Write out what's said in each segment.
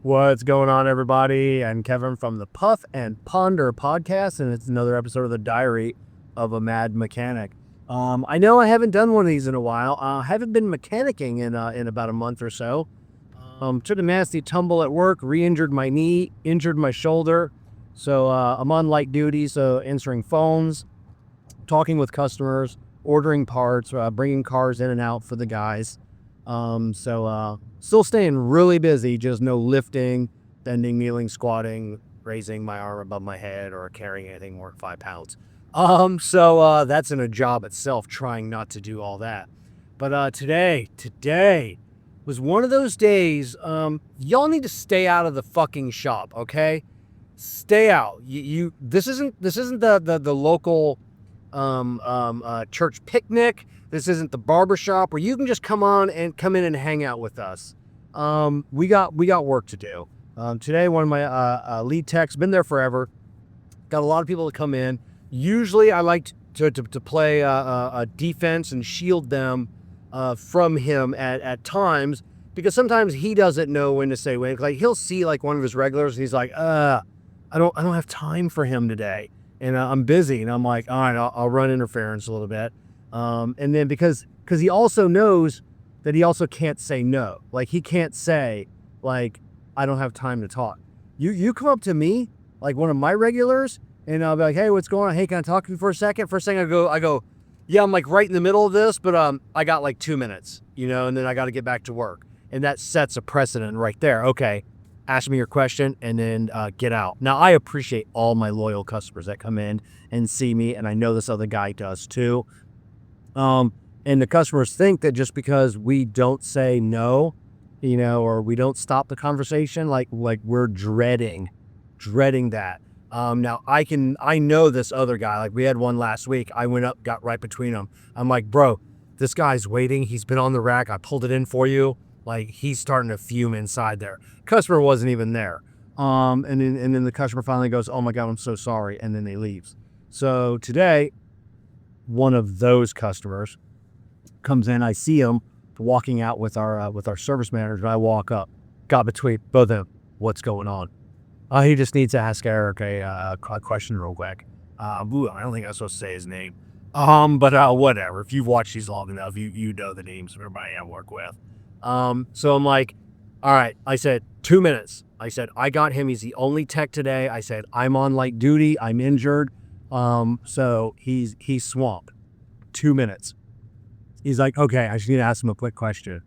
What's going on, everybody? I'm Kevin from the Puff and Ponder podcast, and it's another episode of the Diary of a Mad Mechanic. I know I haven't done one of these in a while. I haven't been mechanicking in about a month or so. Took a nasty tumble at work, re-injured my knee, injured my shoulder. So I'm on light duty, so answering phones, talking with customers, ordering parts, bringing cars in and out for the guys. Still staying really busy, just no lifting, bending, kneeling, squatting, raising my arm above my head, or carrying anything more than 5 pounds. That's in a job itself, trying not to do all that. But today was one of those days, y'all need to stay out of the fucking shop, okay? Stay out. This isn't the local church picnic. This isn't the barbershop where you can just come in and hang out with us. We got work to do. Today, one of my lead techs, been there forever, got a lot of people to come in. Usually I like to play a defense and shield them from him at times, because sometimes he doesn't know when to say when. Like, he'll see like one of his regulars and he's like, I don't have time for him today, and I'm busy, and I'm like, all right, I'll run interference a little bit. And then because he also knows that he also can't say no. Like, he can't say, like, I don't have time to talk. You come up to me, like one of my regulars, and I'll be like, hey, what's going on? Hey, can I talk to you for a second? First thing I go, yeah, I'm like right in the middle of this, but I got like 2 minutes, and then I got to get back to work. And that sets a precedent right there. Okay, ask me your question and then get out. Now, I appreciate all my loyal customers that come in and see me, and I know this other guy does too. And the customers think that just because we don't say no, or we don't stop the conversation, like we're dreading that. Now I know this other guy, like we had one last week. I went up, got right between them. I'm like, bro, this guy's waiting. He's been on the rack. I pulled it in for you. Like, he's starting to fume inside there. Customer wasn't even there. And then the customer finally goes, oh my God, I'm so sorry. And then they leaves. So today, one of those customers comes in. I see him walking out with our service manager. And I walk up, got between both of them. What's going on? He just needs to ask Eric a question real quick. I don't think I'm supposed to say his name. But whatever. If you've watched these long enough, you know the names of everybody I work with. So I'm like, all right. I said 2 minutes. I said, I got him. He's the only tech today. I said, I'm on light duty. I'm injured. So he's swamped. 2 minutes. He's like, okay, I just need to ask him a quick question.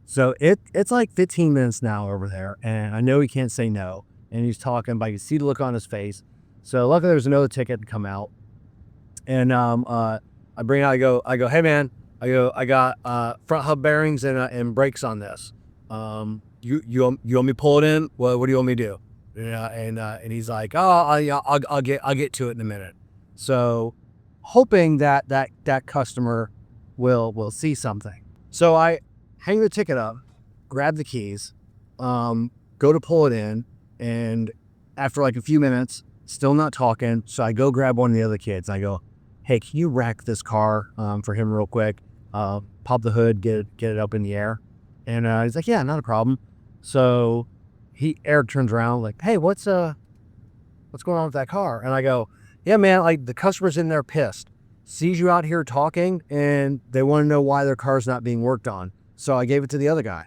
So it's like 15 minutes now over there, and I know he can't say no. And he's talking, but I can see the look on his face. So luckily there's another ticket to come out. And I bring out, I go, hey man, I got front hub bearings and brakes on this. You want me to pull it in? What do you want me to do? Yeah, and he's like, I'll get to it in a minute. So hoping that customer will see something. So I hang the ticket up, grab the keys, go to pull it in, and after like a few minutes, still not talking. So I go grab one of the other kids. I go, hey, can you rack this car for him real quick? Pop the hood, get it up in the air. And he's like, yeah, not a problem. So Eric turns around like, hey, what's going on with that car? And I go, yeah, man, like the customer's in there pissed. Sees you out here talking, and they want to know why their car's not being worked on. So I gave it to the other guy,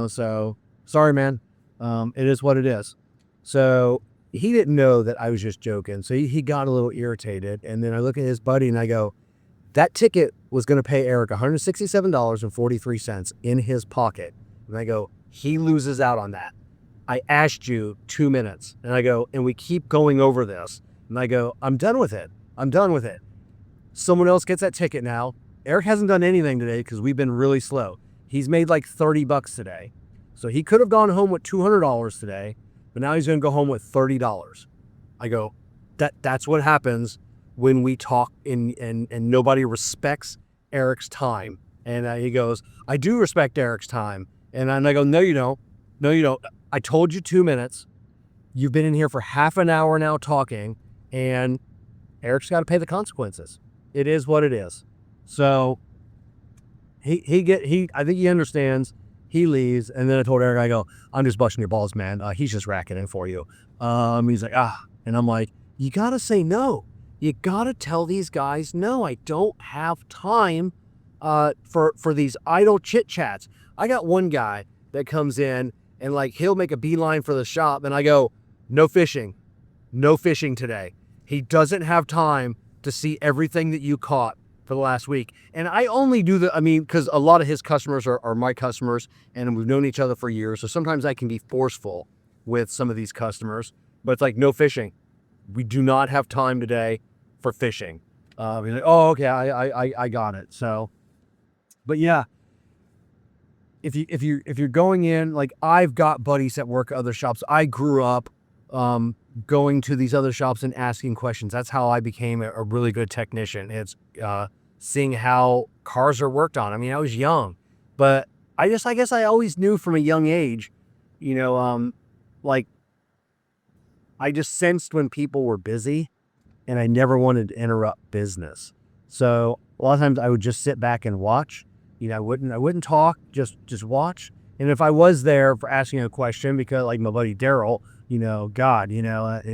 so sorry, man. It is what it is. So he didn't know that I was just joking. So he got a little irritated. And then I look at his buddy and I go, that ticket was going to pay Eric $167.43 in his pocket. And I go, he loses out on that. I asked you 2 minutes. And I go, and we keep going over this. And I go, I'm done with it. Someone else gets that ticket now. Eric hasn't done anything today because we've been really slow. He's made like $30 today. So he could have gone home with $200 today, but now he's going to go home with $30. I go, that's what happens when we talk and nobody respects Eric's time. And he goes, I do respect Eric's time. And I go, no, you don't. I told you 2 minutes. You've been in here for half an hour now talking, and Eric's got to pay the consequences. It is what it is. So I think he understands. He leaves, and then I told Eric, I go, I'm just busting your balls, man. He's just racking for you. He's like, and I'm like, you gotta say no. You gotta tell these guys, no, I don't have time for these idle chit chats. I got one guy that comes in and like he'll make a beeline for the shop, and I go, no fishing today. He doesn't have time to see everything that you caught for the last week. And I only do because a lot of his customers are my customers, and we've known each other for years. So sometimes I can be forceful with some of these customers, but it's like, no fishing. We do not have time today for fishing. He's like, oh, okay, I got it. So, but yeah, if you're going in, like I've got buddies that work at other shops. I grew up going to these other shops and asking questions. That's how I became a really good technician. It's seeing how cars are worked on. I mean, I was young, but I guess I always knew from a young age, like I just sensed when people were busy, and I never wanted to interrupt business. So a lot of times I would just sit back and watch. I wouldn't talk, just watch. And if I was there for asking a question, because like my buddy Daryl, and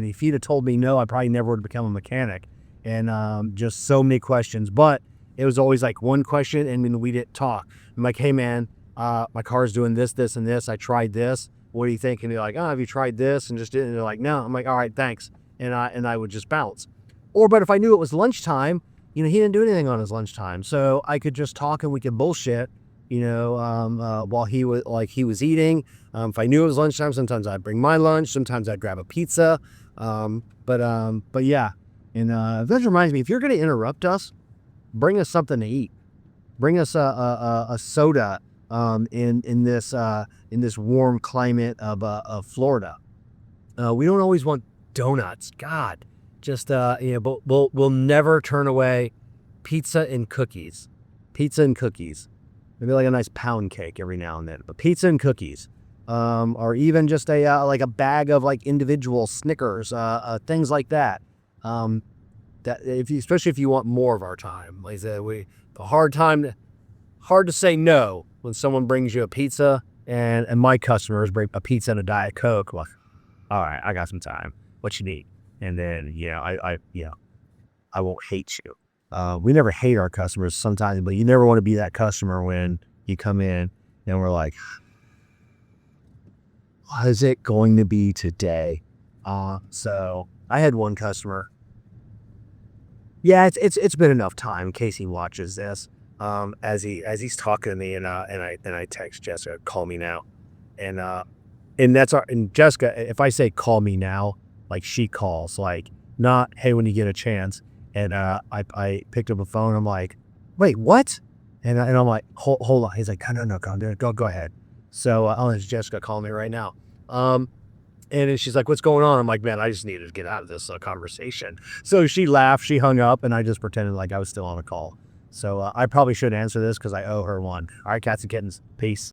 if he'd have told me no, I probably never would have become a mechanic. And just so many questions, but it was always like one question, and then we didn't talk. I'm like, hey man, my car's doing this, and this. I tried this. What do you think? And they're like, oh, have you tried this? And just didn't. They're like, no. I'm like, all right, thanks. And I would just bounce. But if I knew it was lunchtime, he didn't do anything on his lunchtime, so I could just talk and we could bullshit, while he was eating. If I knew it was lunchtime, sometimes I'd bring my lunch. Sometimes I'd grab a pizza. But yeah. And that reminds me, if you're going to interrupt us, bring us something to eat. Bring us a soda in this warm climate of Florida. We don't always want donuts. God, just but we'll never turn away pizza and cookies. Pizza and cookies. Maybe like a nice pound cake every now and then. But pizza and cookies. Or even just like a bag of like individual Snickers, things like that. Especially if you want more of our time. Like I said, hard to say no when someone brings you a pizza, and my customers bring a pizza and a Diet Coke. Well, all right, I got some time. What you need? And then I won't hate you. We never hate our customers sometimes, but you never want to be that customer when you come in and we're like, what is it going to be today? So I had one customer. Yeah, it's been enough time in case he watches this. As he's talking to me, and I text Jessica, call me now, and Jessica, if I say call me now, like she calls, like not hey when you get a chance. And I picked up a phone. I'm like, wait, what? And I'm like, hold on. He's like, no, go ahead. So I'll let Jessica call me right now. And then she's like, what's going on? I'm like, man, I just needed to get out of this conversation. So she laughed, she hung up, and I just pretended like I was still on a call. So I probably should answer this because I owe her one. All right, cats and kittens. Peace.